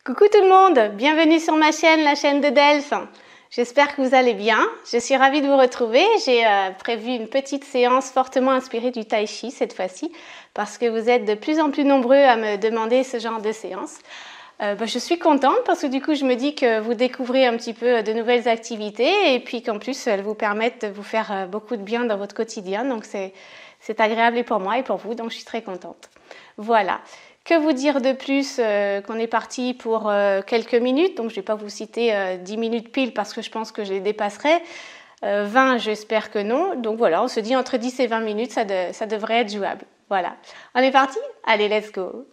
Coucou tout le monde, bienvenue sur ma chaîne, la chaîne de Delphes. J'espère que vous allez bien. Je suis ravie de vous retrouver. J'ai prévu une petite séance fortement inspirée du Tai Chi cette fois-ci parce que vous êtes de plus en plus nombreux à me demander ce genre de séance. Je suis contente parce que du coup je me dis que vous découvrez un petit peu de nouvelles activités et puis qu'en plus elles vous permettent de vous faire beaucoup de bien dans votre quotidien. Donc c'est agréable et pour moi et pour vous, donc je suis très contente. Voilà. Que vous dire de plus qu'on est parti pour quelques minutes, donc je ne vais pas vous citer 10 minutes pile parce que je pense que je les dépasserai. 20, j'espère que non. Donc voilà, on se dit entre 10 et 20 minutes, ça devrait être jouable. Voilà. On est parti? Allez, let's go!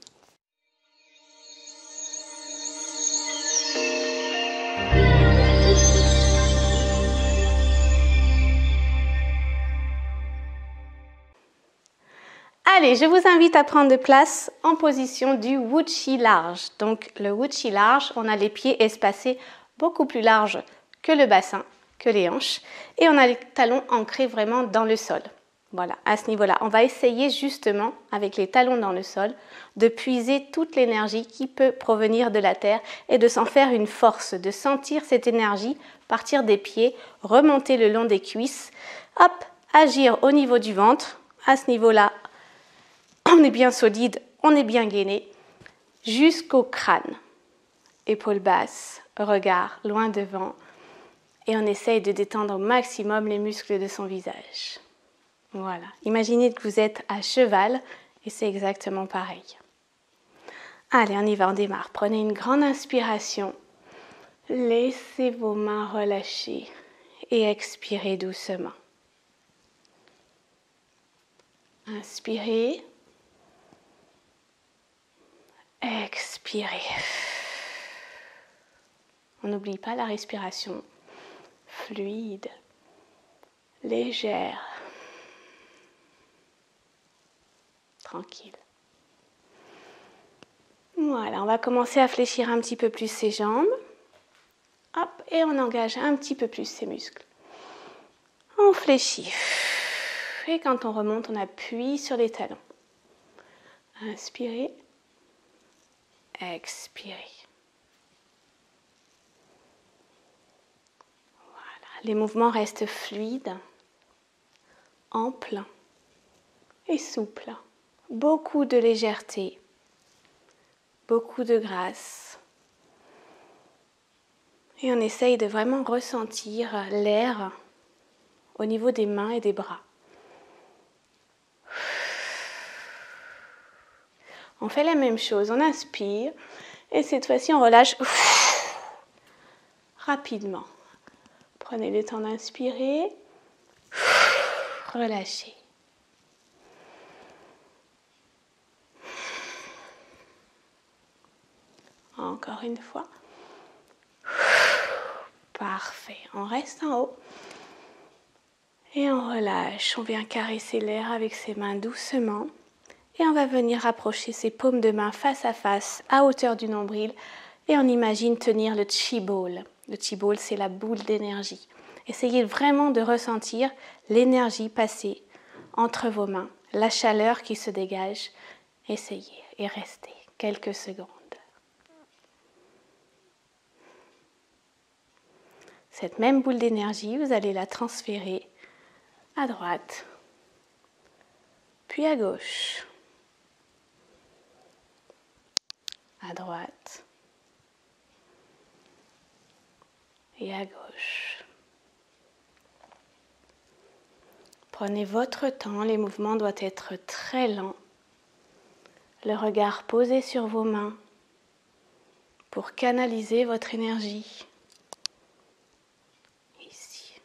Allez, je vous invite à prendre place en position du Wuchi large. Donc le Wuchi large, on a les pieds espacés beaucoup plus larges que le bassin, que les hanches. Et on a les talons ancrés vraiment dans le sol. Voilà, à ce niveau-là, on va essayer justement, avec les talons dans le sol, de puiser toute l'énergie qui peut provenir de la terre et de s'en faire une force, de sentir cette énergie partir des pieds, remonter le long des cuisses, hop, agir au niveau du ventre, à ce niveau-là, on est bien solide, on est bien gainé, jusqu'au crâne. Épaules basses, regard loin devant. Et on essaye de détendre au maximum les muscles de son visage. Voilà. Imaginez que vous êtes à cheval et c'est exactement pareil. Allez, on y va, on démarre. Prenez une grande inspiration. Laissez vos mains relâcher et expirez doucement. Inspirez. Expirez. On n'oublie pas la respiration fluide, légère, tranquille. Voilà, on va commencer à fléchir un petit peu plus ses jambes. Hop, et on engage un petit peu plus ses muscles. On fléchit. Et quand on remonte, on appuie sur les talons. Inspirez. Expirez. Voilà, les mouvements restent fluides, amples et souples. Beaucoup de légèreté, beaucoup de grâce. Et on essaye de vraiment ressentir l'air au niveau des mains et des bras. On fait la même chose, on inspire et cette fois-ci on relâche rapidement. Prenez le temps d'inspirer, relâchez. Encore une fois. Parfait, on reste en haut et on relâche. On vient caresser l'air avec ses mains doucement. Et on va venir rapprocher ses paumes de main face à face, à hauteur du nombril. Et on imagine tenir le Chi Ball. Le Chi Ball, c'est la boule d'énergie. Essayez vraiment de ressentir l'énergie passer entre vos mains, la chaleur qui se dégage. Essayez et restez quelques secondes. Cette même boule d'énergie, vous allez la transférer à droite, puis à gauche. À droite et à gauche. Prenez votre temps, les mouvements doivent être très lents. Le regard posé sur vos mains pour canaliser votre énergie. Ici.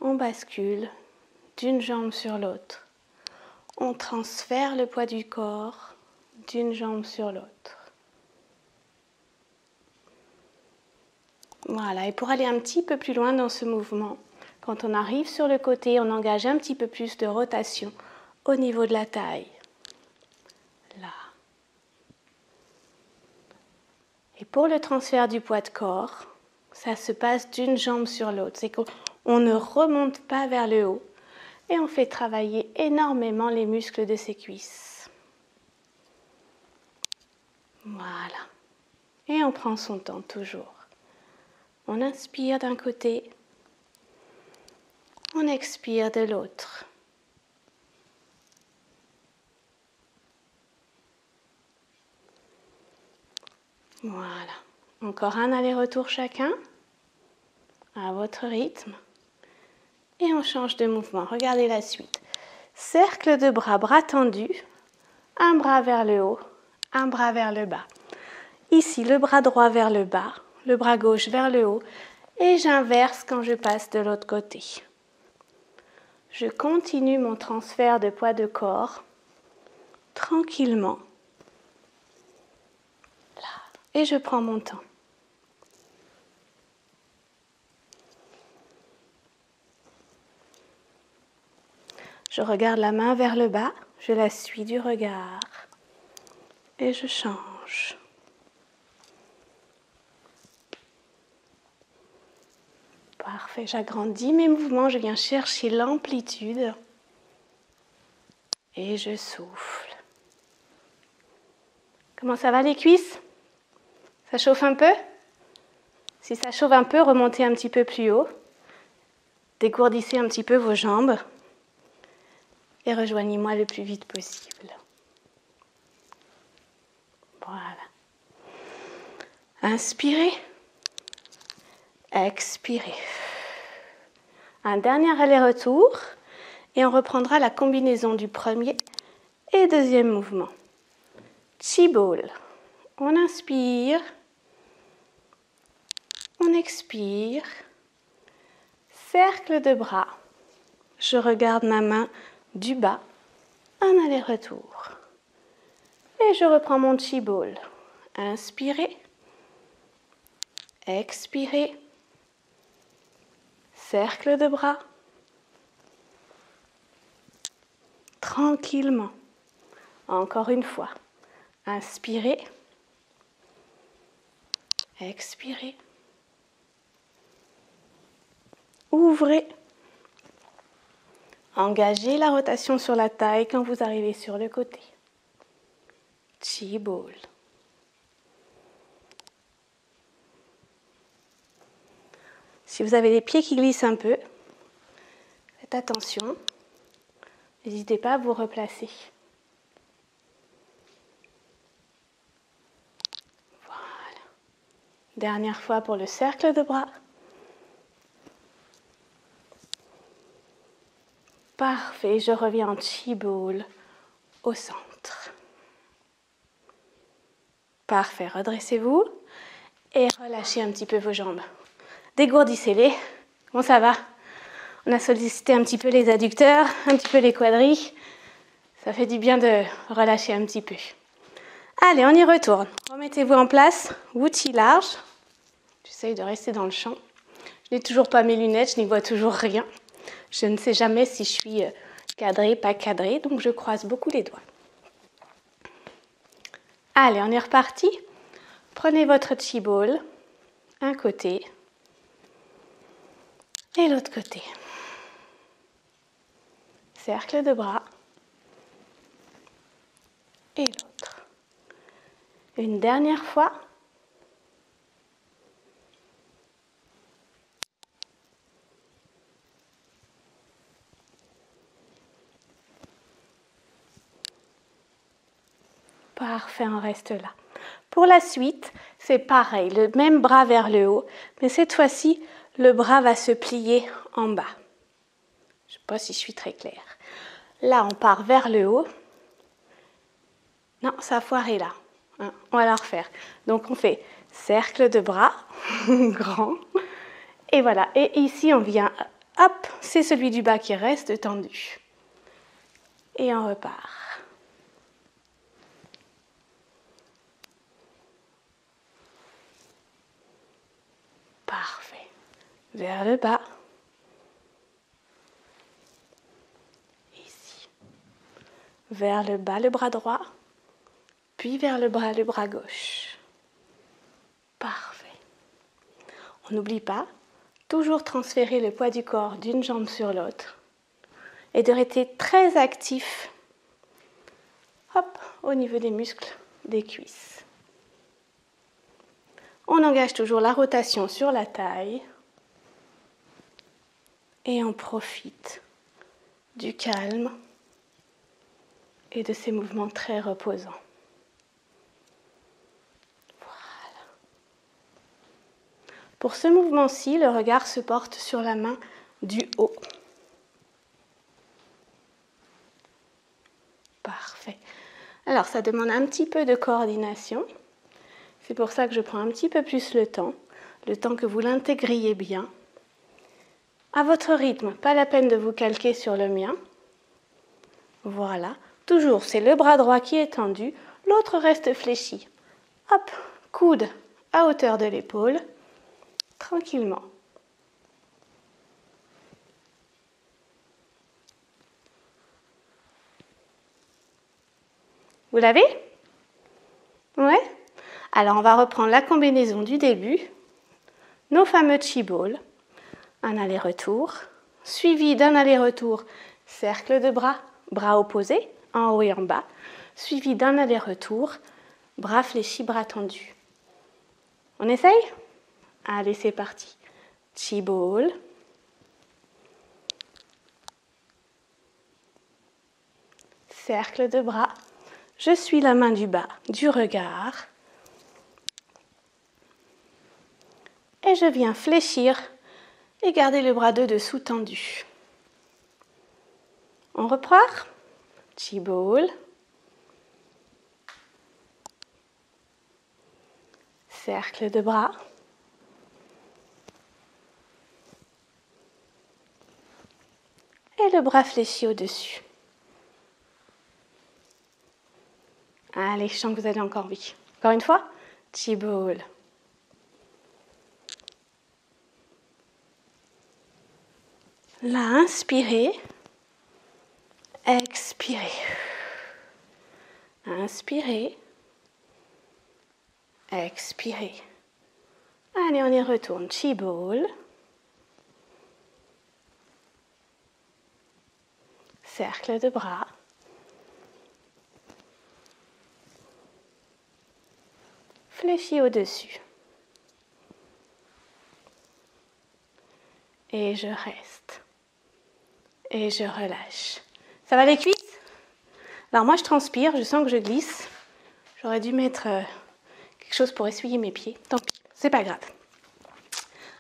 On bascule d'une jambe sur l'autre. On transfère le poids du corps d'une jambe sur l'autre. Voilà, et pour aller un petit peu plus loin dans ce mouvement, quand on arrive sur le côté, on engage un petit peu plus de rotation au niveau de la taille. Là. Et pour le transfert du poids de corps, ça se passe d'une jambe sur l'autre. C'est qu'on ne remonte pas vers le haut et on fait travailler énormément les muscles de ses cuisses. Voilà. Et on prend son temps toujours. On inspire d'un côté, on expire de l'autre. Voilà. Encore un aller-retour chacun, à votre rythme. Et on change de mouvement. Regardez la suite. Cercle de bras, bras tendus. Un bras vers le haut, un bras vers le bas. Ici, le bras droit vers le bas, le bras gauche vers le haut. Et j'inverse quand je passe de l'autre côté. Je continue mon transfert de poids de corps tranquillement. Là. Et je prends mon temps. Je regarde la main vers le bas, je la suis du regard et je change. Parfait, j'agrandis mes mouvements, je viens chercher l'amplitude et je souffle. Comment ça va les cuisses? Ça chauffe un peu? Si ça chauffe un peu, remontez un petit peu plus haut. Dégourdissez un petit peu vos jambes. Et rejoignez-moi le plus vite possible. Voilà. Inspirez. Expirez. Un dernier aller-retour. Et on reprendra la combinaison du premier et deuxième mouvement. Chi ball. On inspire. On expire. Cercle de bras. Je regarde ma main du bas, un aller-retour. Et je reprends mon chi ball. Inspirez. Expirez. Cercle de bras. Tranquillement. Encore une fois. Inspirez. Expirez. Ouvrez. Engagez la rotation sur la taille quand vous arrivez sur le côté. Chi ball. Si vous avez les pieds qui glissent un peu, faites attention. N'hésitez pas à vous replacer. Voilà. Dernière fois pour le cercle de bras. Parfait, je reviens en chi ball au centre. Parfait, redressez-vous et relâchez un petit peu vos jambes. Dégourdissez-les. Bon, ça va. On a sollicité un petit peu les adducteurs, un petit peu les quadris. Ça fait du bien de relâcher un petit peu. Allez, on y retourne. Remettez-vous en place. Wuchi large. J'essaye de rester dans le champ. Je n'ai toujours pas mes lunettes, je n'y vois toujours rien. Je ne sais jamais si je suis cadrée, pas cadrée, donc je croise beaucoup les doigts. Allez, on est reparti. Prenez votre chi ball, un côté et l'autre côté. Cercle de bras et l'autre. Une dernière fois. Parfait, on reste là. Pour la suite, c'est pareil, le même bras vers le haut, mais cette fois-ci, le bras va se plier en bas. Je ne sais pas si je suis très claire. Là, on part vers le haut. Non, ça a foiré là. Hein, on va la refaire. Donc, on fait cercle de bras, grand. Et voilà. Et ici, on vient, hop, c'est celui du bas qui reste tendu. Et on repart. Parfait. Vers le bas. Ici. Vers le bas, le bras droit. Puis vers le bras gauche. Parfait. On n'oublie pas, toujours transférer le poids du corps d'une jambe sur l'autre. Et de rester très actif. Hop, au niveau des muscles des cuisses. On engage toujours la rotation sur la taille et on profite du calme et de ces mouvements très reposants. Voilà. Pour ce mouvement-ci, le regard se porte sur la main du haut. Parfait. Alors, ça demande un petit peu de coordination. C'est pour ça que je prends un petit peu plus le temps que vous l'intégriez bien. À votre rythme, pas la peine de vous calquer sur le mien. Voilà. Toujours, c'est le bras droit qui est tendu, l'autre reste fléchi. Hop, coude à hauteur de l'épaule, tranquillement. Vous l'avez? Ouais? Alors, on va reprendre la combinaison du début, nos fameux chi ball, un aller-retour, suivi d'un aller-retour, cercle de bras, bras opposés, en haut et en bas, suivi d'un aller-retour, bras fléchis, bras tendus. On essaye? Allez, c'est parti. Chi ball. Cercle de bras. Je suis la main du bas, du regard. Et je viens fléchir et garder le bras de dessous tendu. On reprend. Chi ball. Cercle de bras. Et le bras fléchi au-dessus. Allez, je sens que vous avez encore envie. Encore une fois. Chi ball. Là, inspirez. Expirez. Inspirez. Expirez. Allez, on y retourne. Chi ball. Cercle de bras. Fléchi au-dessus. Et je reste. Et je relâche. Ça va les cuisses? Alors moi je transpire, je sens que je glisse. J'aurais dû mettre quelque chose pour essuyer mes pieds. Tant pis, c'est pas grave.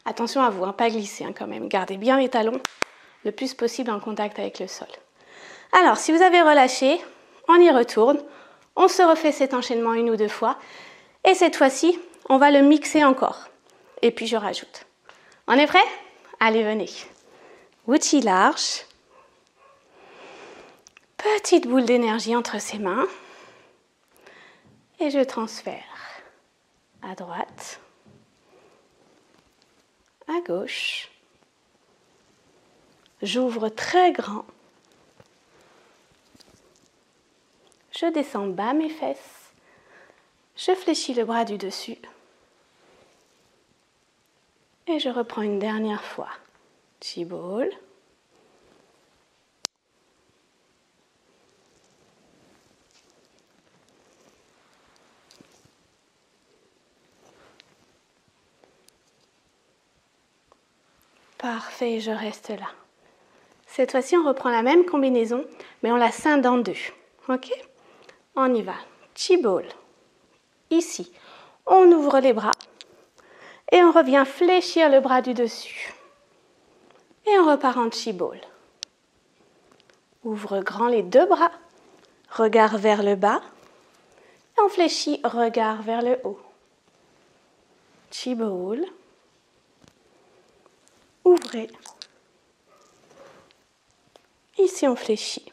Attention à vous, hein, pas glisser hein, quand même. Gardez bien les talons le plus possible en contact avec le sol. Alors si vous avez relâché, on y retourne. On se refait cet enchaînement une ou deux fois. Et cette fois-ci, on va le mixer encore. Et puis je rajoute. On est prêt? Allez, venez. Wuchi large. Petite boule d'énergie entre ses mains. Et je transfère à droite, à gauche. J'ouvre très grand. Je descends bas mes fesses. Je fléchis le bras du dessus. Et je reprends une dernière fois. Chi ball. Parfait, je reste là. Cette fois-ci, on reprend la même combinaison, mais on la scinde en deux. Ok? On y va. Chi ball. Ici, on ouvre les bras et on revient fléchir le bras du dessus. Et on repart en chi ball. Ouvre grand les deux bras, regard vers le bas. Et on fléchit, regard vers le haut. Chi ball. Ouvrez. Ici, on fléchit.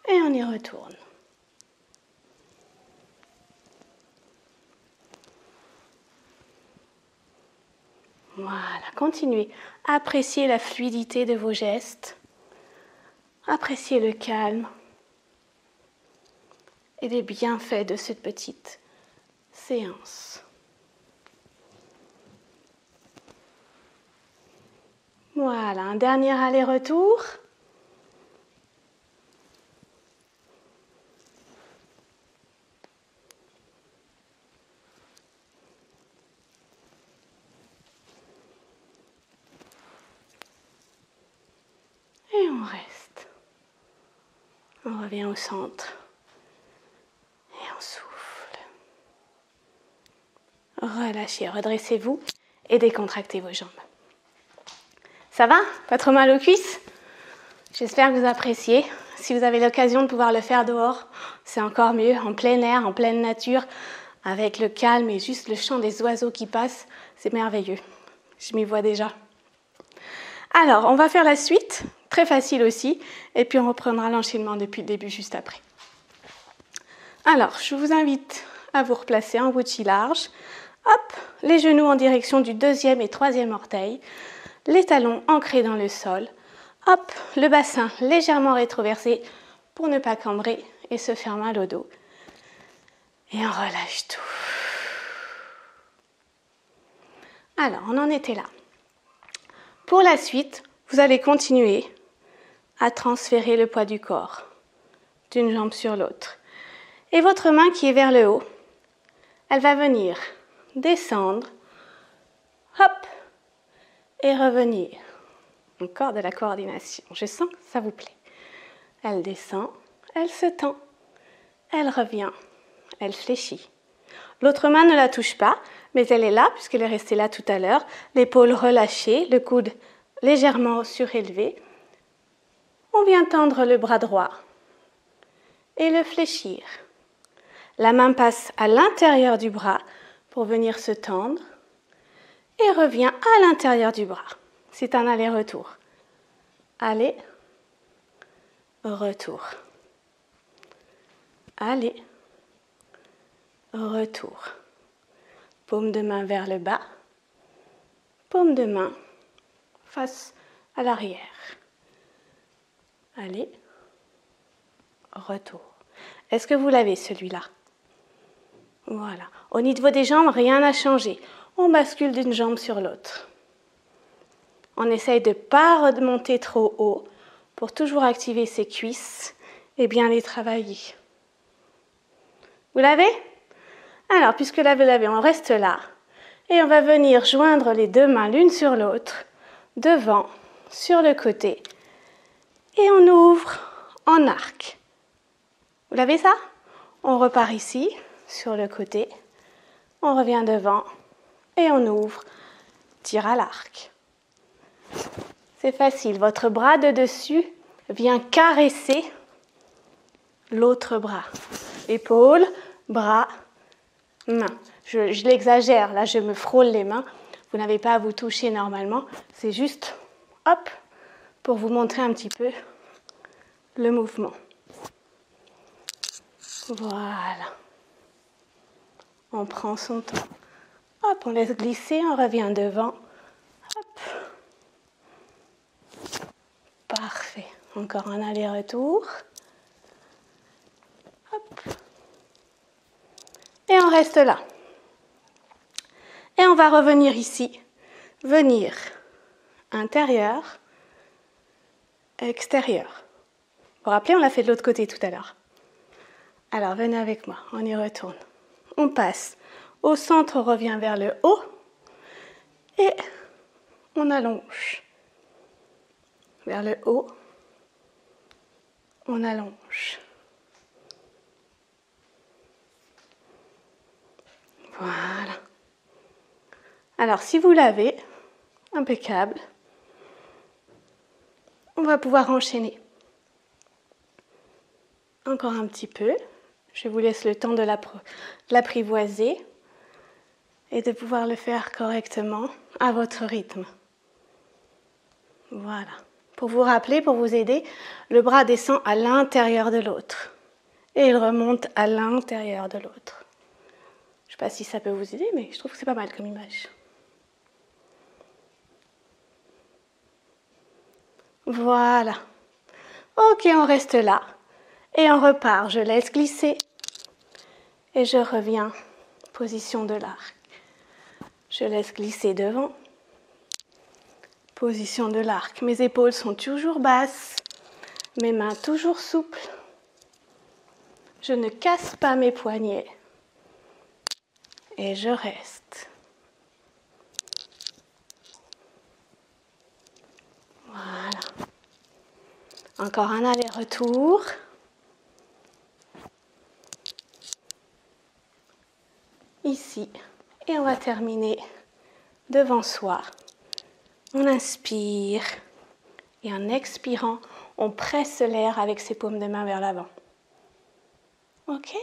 Et on y retourne. Voilà, continuez. Appréciez la fluidité de vos gestes. Appréciez le calme et les bienfaits de cette petite séance. Voilà, un dernier aller-retour. On revient au centre. Et on souffle. Relâchez, redressez-vous et décontractez vos jambes. Ça va? Pas trop mal aux cuisses? J'espère que vous appréciez. Si vous avez l'occasion de pouvoir le faire dehors, c'est encore mieux, en plein air, en pleine nature, avec le calme et juste le chant des oiseaux qui passent. C'est merveilleux. Je m'y vois déjà. Alors, on va faire la suite, très facile aussi, et puis on reprendra l'enchaînement depuis le début juste après. Alors, je vous invite à vous replacer en wuchi large. Hop, les genoux en direction du deuxième et troisième orteil, les talons ancrés dans le sol. Hop, le bassin légèrement rétroversé pour ne pas cambrer et se faire mal au dos. Et on relâche tout. Alors, on en était là. Pour la suite, vous allez continuer à transférer le poids du corps d'une jambe sur l'autre. Et votre main qui est vers le haut, elle va venir descendre, hop, et revenir. Encore de la coordination. Je sens que ça vous plaît. Elle descend, elle se tend, elle revient, elle fléchit. L'autre main ne la touche pas, mais elle est là, puisqu'elle est restée là tout à l'heure. L'épaule relâchée, le coude légèrement surélevé. On vient tendre le bras droit et le fléchir. La main passe à l'intérieur du bras pour venir se tendre et revient à l'intérieur du bras. C'est un aller-retour. Aller, retour. Aller, retour. Paume de main vers le bas. Paume de main face à l'arrière. Aller, retour. Est-ce que vous l'avez celui-là? Voilà. Au niveau des jambes, rien n'a changé. On bascule d'une jambe sur l'autre. On essaye de ne pas remonter trop haut pour toujours activer ses cuisses et bien les travailler. Vous l'avez? Alors, puisque là vous l'avez, on reste là. Et on va venir joindre les deux mains l'une sur l'autre, devant, sur le côté. Et on ouvre en arc. Vous l'avez ça? On repart ici, sur le côté. On revient devant et on ouvre, tire à l'arc. C'est facile, votre bras de dessus vient caresser l'autre bras. Épaule, bras, main. Je l'exagère, là je me frôle les mains. Vous n'avez pas à vous toucher normalement. C'est juste, hop, pour vous montrer un petit peu le mouvement. Voilà. On prend son temps. Hop, on laisse glisser, on revient devant. Hop. Parfait. Encore un aller-retour. Hop. Et on reste là. Et on va revenir ici. Venir intérieur, extérieur. Vous vous rappelez, on l'a fait de l'autre côté tout à l'heure. Alors, venez avec moi, on y retourne. On passe au centre, on revient vers le haut. Et on allonge. Vers le haut, on allonge. Voilà. Alors, si vous l'avez, impeccable, on va pouvoir enchaîner. Encore un petit peu. Je vous laisse le temps de l'apprivoiser et de pouvoir le faire correctement à votre rythme. Voilà. Pour vous rappeler, pour vous aider, le bras descend à l'intérieur de l'autre et il remonte à l'intérieur de l'autre. Je ne sais pas si ça peut vous aider, mais je trouve que c'est pas mal comme image. Voilà. Ok, on reste là. Et on repart. Je laisse glisser. Et je reviens. Position de l'arc. Je laisse glisser devant. Position de l'arc. Mes épaules sont toujours basses. Mes mains toujours souples. Je ne casse pas mes poignets. Et je reste. Voilà. Encore un aller-retour. ici. Et on va terminer devant soi. On inspire et en expirant, on presse l'air avec ses paumes de main vers l'avant. Ok?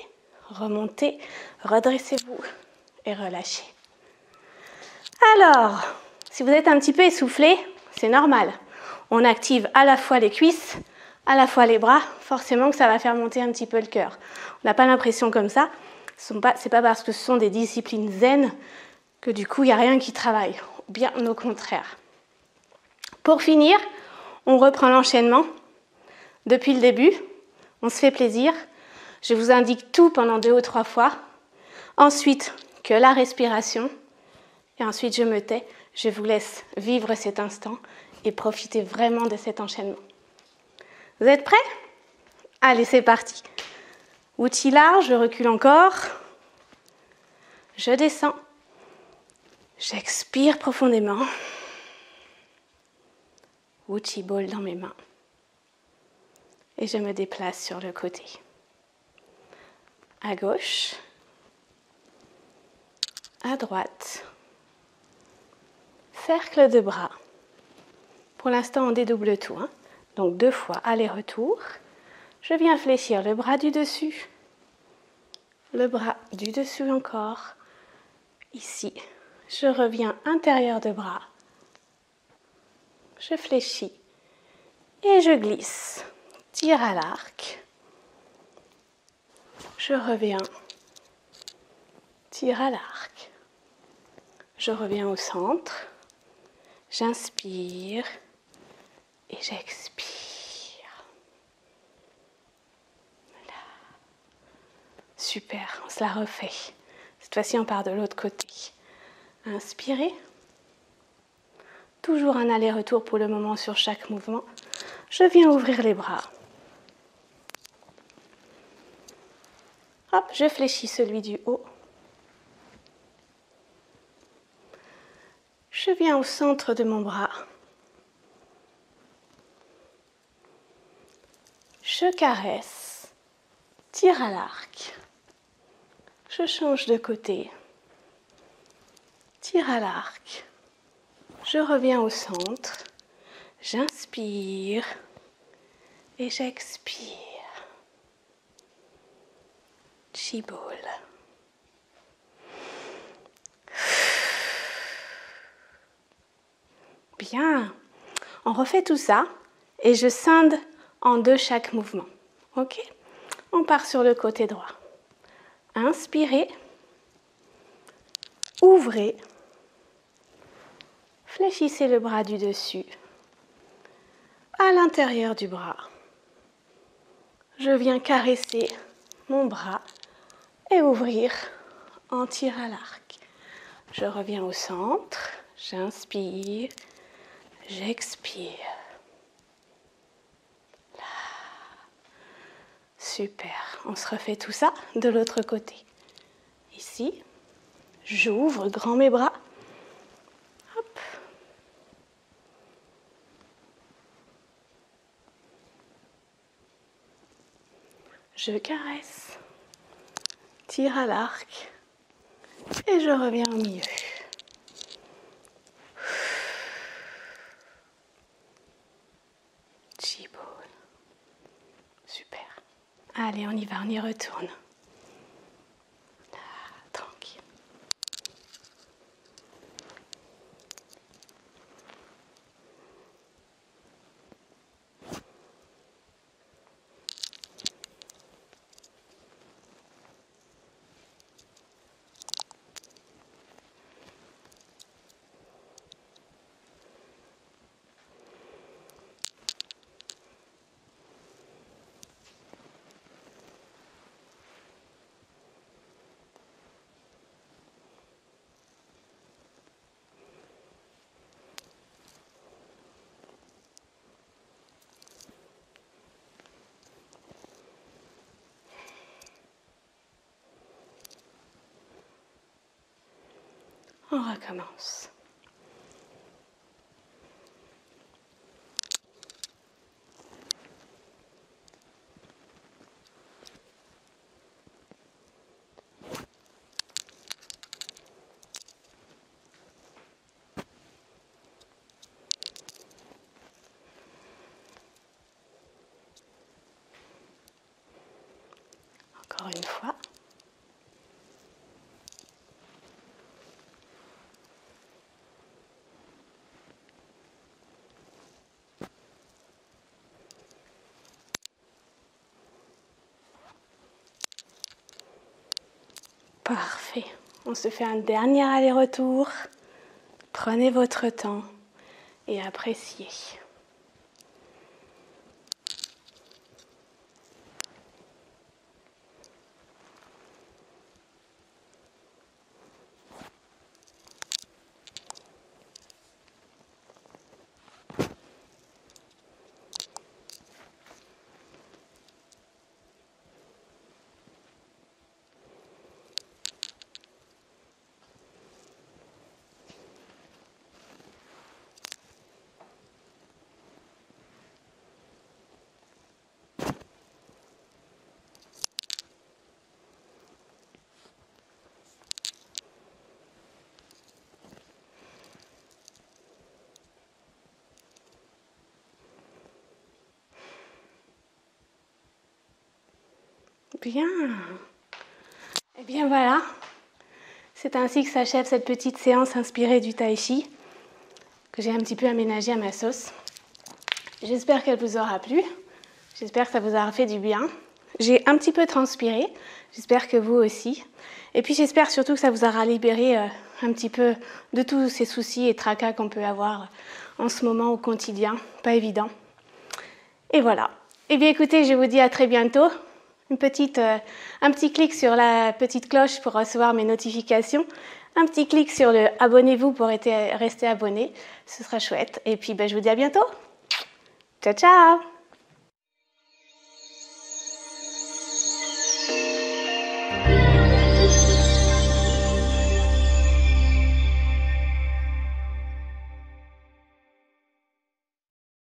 Remontez, redressez-vous et relâchez. Alors, si vous êtes un petit peu essoufflé, c'est normal. On active à la fois les cuisses, à la fois les bras, forcément que ça va faire monter un petit peu le cœur. On n'a pas l'impression comme ça. C'est pas parce que ce sont des disciplines zen que du coup il n'y a rien qui travaille. Bien au contraire. Pour finir, on reprend l'enchaînement depuis le début. On se fait plaisir. Je vous indique tout pendant 2 ou 3 fois. Ensuite, que la respiration. Et ensuite, je me tais. Je vous laisse vivre cet instant et profiter vraiment de cet enchaînement. Vous êtes prêts? Allez, c'est parti. Outil large, je recule encore. Je descends. J'expire profondément. Outil ball dans mes mains. Et je me déplace sur le côté. À gauche. À droite. Cercle de bras. Pour l'instant, on dédouble tout. Donc 2 fois aller-retour. Je viens fléchir le bras du dessus. Le bras du dessus encore. Ici. Je reviens intérieur de bras. Je fléchis. Et je glisse. Tire à l'arc. Je reviens. Tire à l'arc. Je reviens au centre. J'inspire. Et j'expire. Voilà. Super, on se la refait. Cette fois-ci, on part de l'autre côté. Inspirez. Toujours un aller-retour pour le moment sur chaque mouvement. Je viens ouvrir les bras. Hop, je fléchis celui du haut. Je viens au centre de mon bras. Je caresse. Tire à l'arc. Je change de côté. Tire à l'arc. Je reviens au centre. J'inspire. Et j'expire. Chi-ball. Bien. On refait tout ça et je scinde en 2 chaque mouvement. Ok? On part sur le côté droit. Inspirez. Ouvrez. Fléchissez le bras du dessus. À l'intérieur du bras. Je viens caresser mon bras et ouvrir en tir à l'arc. Je reviens au centre. J'inspire. J'expire. Là. Super. On se refait tout ça de l'autre côté. Ici, j'ouvre grand mes bras. Hop. Je caresse. Tire à l'arc. Et je reviens au milieu. Chi-ball. Super. Allez, on y va, on y retourne. Tranquille. On recommence. Parfait. On se fait un dernier aller-retour. Prenez votre temps et appréciez. Bien. Et bien voilà, c'est ainsi que s'achève cette petite séance inspirée du Tai Chi que j'ai un petit peu aménagée à ma sauce. J'espère qu'elle vous aura plu, j'espère que ça vous aura fait du bien. J'ai un petit peu transpiré, j'espère que vous aussi. Et puis j'espère surtout que ça vous aura libéré un petit peu de tous ces soucis et tracas qu'on peut avoir en ce moment au quotidien, pas évident. Et voilà. Eh bien écoutez, je vous dis à très bientôt. Un petit clic sur la petite cloche pour recevoir mes notifications. Un petit clic sur le abonnez-vous pour rester abonné. Ce sera chouette. Et puis je vous dis à bientôt. Ciao, ciao!